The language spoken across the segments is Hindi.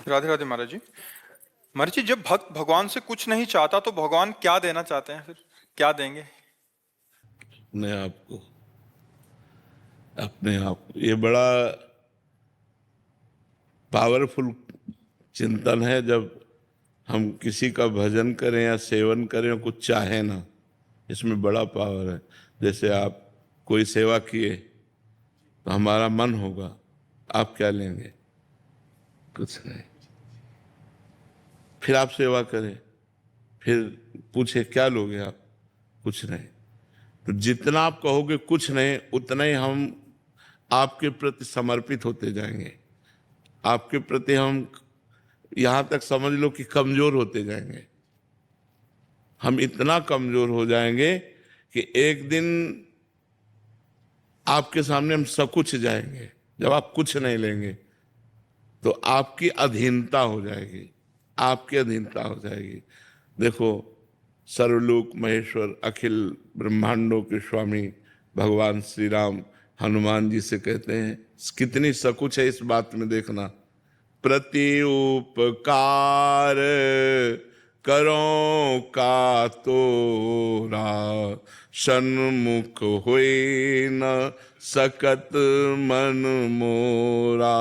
राधे राधे महाराज जी। महाराज जी, जब भक्त भगवान से कुछ नहीं चाहता तो भगवान क्या देना चाहते हैं, फिर क्या देंगे? अपने आप को, अपने आप को। ये बड़ा पावरफुल चिंतन है। जब हम किसी का भजन करें या सेवन करें और कुछ चाहे ना, इसमें बड़ा पावर है। जैसे आप कोई सेवा किए तो हमारा मन होगा, आप क्या लेंगे? कुछ नहीं। फिर आप सेवा करें, फिर पूछे क्या लोगे आप? कुछ नहीं। तो जितना आप कहोगे कुछ नहीं, उतना ही हम आपके प्रति समर्पित होते जाएंगे। आपके प्रति हम यहां तक समझ लो कि कमजोर होते जाएंगे। हम इतना कमजोर हो जाएंगे कि एक दिन आपके सामने हम सकुच जाएंगे। जब आप कुछ नहीं लेंगे तो आपकी अधीनता हो जाएगी, आपकी अधीनता हो जाएगी। देखो, सर्वलोक महेश्वर अखिल ब्रह्मांडों के स्वामी भगवान श्री राम हनुमान जी से कहते हैं, कितनी सकुच है इस बात में देखना। प्रति उपकार करो का तोरा, सन्मुख होए न सकत मन मोरा।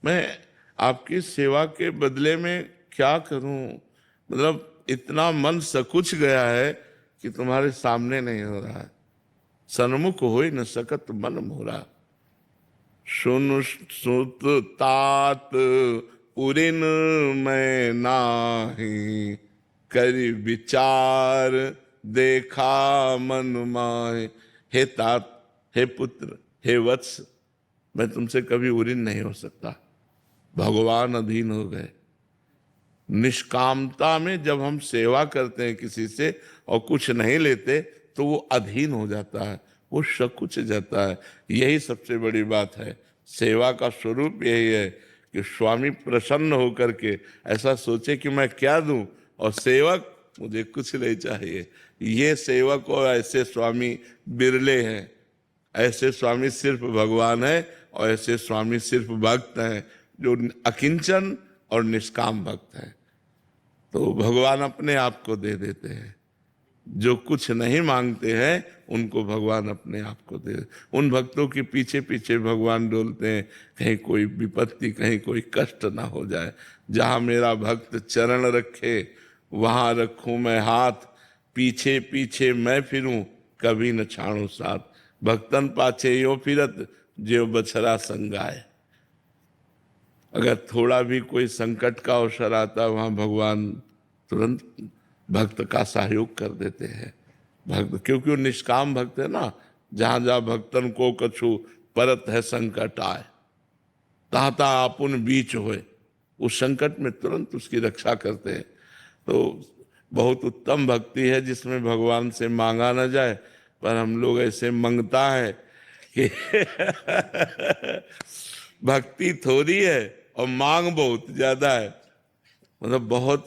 मैं आपकी सेवा के बदले में क्या करूं? मतलब इतना मन सकुच गया है कि तुम्हारे सामने नहीं हो रहा है। सन्मुख होए न सकत मन मोरा, सुन सुत तात पुरिन मैं नाही, करि विचार देखा मन माहे। हे तात, हे पुत्र, हे वत्स, मैं तुमसे कभी उरिन नहीं हो सकता। भगवान अधीन हो गए। निष्कामता में जब हम सेवा करते हैं किसी से और कुछ नहीं लेते तो वो अधीन हो जाता है, वो सकुच जाता है। यही सबसे बड़ी बात है। सेवा का स्वरूप यही है कि स्वामी प्रसन्न होकर के ऐसा सोचे कि मैं क्या दूं, और सेवक मुझे कुछ नहीं चाहिए। ये सेवक और ऐसे स्वामी बिरले हैं। ऐसे स्वामी सिर्फ भगवान है, और ऐसे स्वामी सिर्फ भक्त हैं जो अकिंचन और निष्काम भक्त हैं। तो भगवान अपने आप को दे देते हैं। जो कुछ नहीं मांगते हैं उनको भगवान अपने आप को दे। उन भक्तों के पीछे पीछे भगवान डोलते हैं, कहीं कोई विपत्ति, कहीं कोई कष्ट ना हो जाए। जहां मेरा भक्त चरण रखे वहां रखूं मैं हाथ, पीछे पीछे मैं फिरूं कभी न छाड़ू साथ। भक्तन पाछे यो फिरत जो बछरा संगाए। अगर थोड़ा भी कोई संकट का अवसर आता है वहां भगवान तुरंत भक्त का सहयोग कर देते हैं। भक्त क्योंकि वो निष्काम भक्त है ना। जहां जहां भक्तन को कछु परत है संकट आए, तहां तहां आपुन बीच होए। उस संकट में तुरंत उसकी रक्षा करते हैं। तो बहुत उत्तम भक्ति है जिसमें भगवान से मांगा ना जाए। पर हम लोग ऐसे मंगता है कि भक्ति थोड़ी है और मांग बहुत ज्यादा है। मतलब बहुत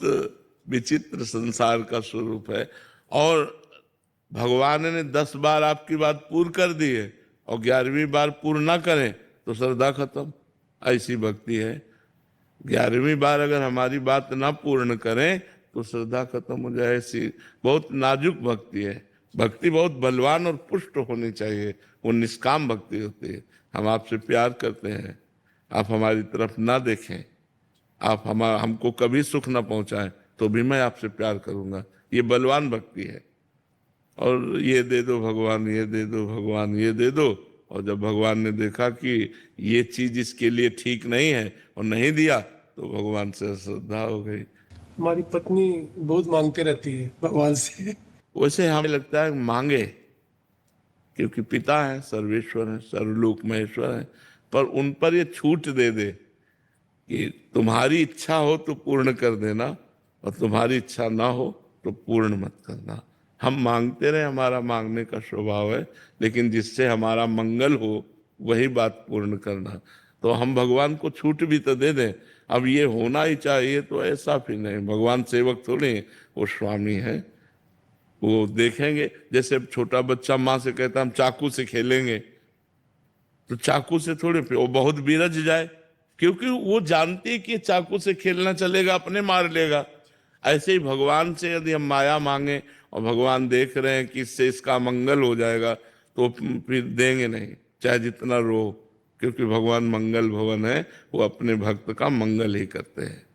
विचित्र संसार का स्वरूप है। और भगवान ने 10 बार आपकी बात पूर्ण कर दी है और 11वीं बार पूर्ण ना करें तो श्रद्धा खत्म। ऐसी भक्ति है। 11वीं बार अगर हमारी बात ना पूर्ण करें तो श्रद्धा खत्म हो जाए। ऐसी बहुत नाजुक भक्ति है। भक्ति बहुत बलवान और पुष्ट होनी चाहिए। वो निष्काम भक्ति होती है। हम आपसे प्यार करते हैं, आप हमारी तरफ ना देखें, आप हमको कभी सुख ना पहुंचाएं तो भी मैं आपसे प्यार करूंगा, ये बलवान भक्ति है। और ये दे दो भगवान, ये दे दो भगवान, ये दे दो। और जब भगवान ने देखा कि ये चीज इसके लिए ठीक नहीं है और नहीं दिया तो भगवान से श्रद्धा हो गई। हमारी पत्नी बहुत मांगते रहती है भगवान से। वैसे हमें लगता है मांगे, क्योंकि पिता है, सर्वेश्वर है, सर्वलोक महेश्वर है। पर उन पर ये छूट दे दे कि तुम्हारी इच्छा हो तो पूर्ण कर देना और तुम्हारी इच्छा ना हो तो पूर्ण मत करना। हम मांगते रहे, हमारा मांगने का स्वभाव है, लेकिन जिससे हमारा मंगल हो वही बात पूर्ण करना। तो हम भगवान को छूट भी तो दे दें, अब ये होना ही चाहिए तो ऐसा भी नहीं। भगवान सेवक थोड़े, वो स्वामी है। वो देखेंगे, जैसे छोटा बच्चा माँ से कहता हम चाकू से खेलेंगे, तो चाकू से थोड़े, वो बहुत बिरज जाए क्योंकि वो जानती है कि चाकू से खेलना चलेगा, अपने मार लेगा। ऐसे ही भगवान से यदि हम माया मांगे और भगवान देख रहे हैं कि इससे इसका मंगल हो जाएगा, तो फिर देंगे नहीं, चाहे जितना रो, क्योंकि भगवान मंगल भवन है, वो अपने भक्त का मंगल ही करते हैं।